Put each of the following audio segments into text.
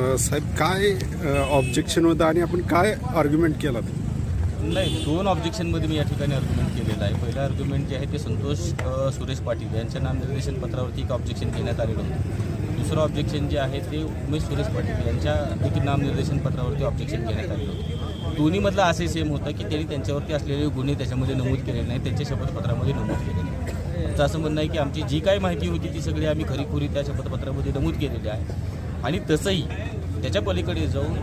साहेब काय ऑब्जेक्शन होतं आणि आपण काय आर्ग्युमेंट केला? नाही, दोन ऑब्जेक्शनमध्ये मी या ठिकाणी आर्ग्युमेंट केलेलं आहे. पहिलं आर्ग्युमेंट जे आहे ते संतोष सुरेश पाटील यांच्या नामनिर्देशन पत्रावरती एक ऑब्जेक्शन घेण्यात आलेलं होतं. दुसरं ऑब्जेक्शन जे आहे ते उमेश सुरेश पाटील यांच्या देखील नामनिर्देशन पत्रावरती ऑब्जेक्शन घेण्यात आलेलं होतं. दोन्हीमधलं असे सेम होतं की त्यांनी त्यांच्यावरती असलेले गुन्हे त्याच्यामध्ये नमूद केलेले नाही, त्यांच्या शपथपत्रामध्ये नमूद केलेले नाही. आमचं असं म्हणणं आहे की आमची जी काही माहिती होती ती सगळी आम्ही खरीखुरी त्या शपथपत्रामध्ये नमूद केलेली आहे. आणि तसंही त्याच्या पलीकडे जाऊन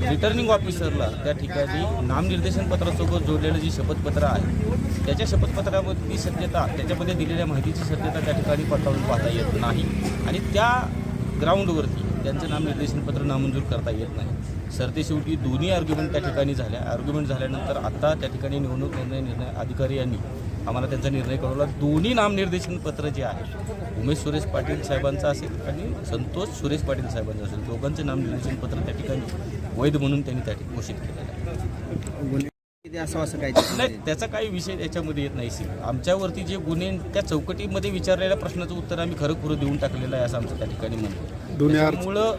रिटर्निंग ऑफिसरला त्या ठिकाणी नामनिर्देशन पत्रासोबत जोडलेलं जे शपथपत्र आहे त्याच्या शपथपत्रामध्ये सत्यता, त्याच्यामध्ये दिलेल्या माहितीची सत्यता त्या ठिकाणी पडताळून पाहता येत नाही आणि त्या ग्राउंडवरती त्यांचं नामनिर्देशन पत्र नामंजूर करता येत नाही. सरतेशेवटी दोन्ही आर्ग्युमेंट त्या ठिकाणी झाल्या. आर्ग्युमेंट झाल्यानंतर आता त्या ठिकाणी निवडणूक निर्णय अधिकारी यांनी आम्हाला त्यांचा निर्णय कळवला. दोन्ही नामनिर्देशन पत्र जे आहे उमेश सुरेश पाटील साहेबांचं असेल आणि संतोष सुरेश पाटील साहेबांचं असेल, दोघांचं नामनिर्देशन पत्र त्या ठिकाणी वैध म्हणून त्यांनी त्या ठिकाणी घोषित केलेलं आहे. असं काही नाही, त्याचा काही विषय त्याच्यामध्ये येत नाही. आमच्यावरती जे गुन्हे त्या चौकटीमध्ये विचारलेल्या प्रश्नाचं उत्तर आम्ही खरं खुरं देऊन टाकलेलं आहे असं आमचं त्या ठिकाणी म्हणतो. त्यामुळं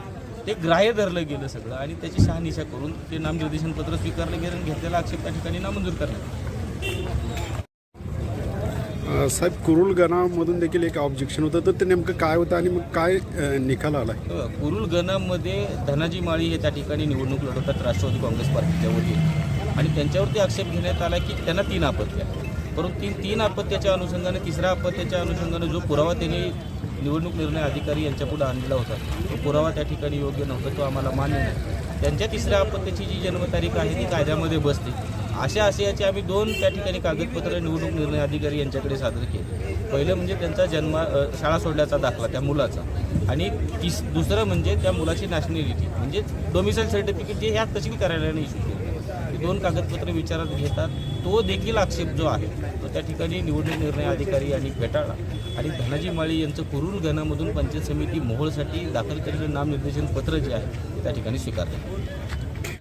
ते ग्राह्य धरलं गेलं सगळं आणि त्याची शहानिशा करून ते नामनिर्देशन पत्र स्वीकारलं गेलं आणि घेतलेला आक्षेप त्या ठिकाणी नामंजूर करण्यात. साहेब, कुरुल गणामधून देखील एक ऑब्जेक्शन होतं, तर ते नेमकं काय होतं आणि मग काय निकाल आला? कुरुल गणामध्ये धनाजी माळी हे त्या ठिकाणी निवडणूक लढवतात राष्ट्रवादी काँग्रेस पार्टीच्या वतीने आणि त्यांच्यावरती आक्षेप घेण्यात आला की त्यांना 3 अपत्य आहे. परंतु 3 अपत्याच्या अनुषंगाने 3ऱ्या अपत्याच्या अनुषंगाने जो पुरावा त्यांनी निवडणूक निर्णय अधिकारी यांच्यापुढे आणलेला होता तो पुरावा त्या ठिकाणी योग्य नव्हता, तो आम्हाला मान्य नाही. त्यांच्या 3ऱ्या अपत्याची जी जन्मतारीख आहे ती कायद्यामध्ये बसते. अशा आशयाचे आम्ही 2 त्या ठिकाणी कागदपत्र निवडणूक निर्णय अधिकारी यांच्याकडे सादर केले. पहिलं म्हणजे त्यांचा शाळा सोडल्याचा दाखला त्या मुलाचा आणि दुसरं म्हणजे त्या मुलाची नॅशनॅलिटी म्हणजे डोमिसाईल सर्टिफिकेट जे ह्या तहसील कार्यालयाने इश्यू केले. हे 2 कागदपत्र विचारात घेतात. तो देखील आक्षेप जो आहे तो त्या ठिकाणी निवडणूक निर्णय अधिकारी यांनी फेटाळला आणि धनाजी माळी यांचं कुरुल गणामधून पंचायत समिती मोहोळसाठी दाखल केलेलं नामनिर्देशन पत्र जे आहे त्या ठिकाणी स्वीकारलं.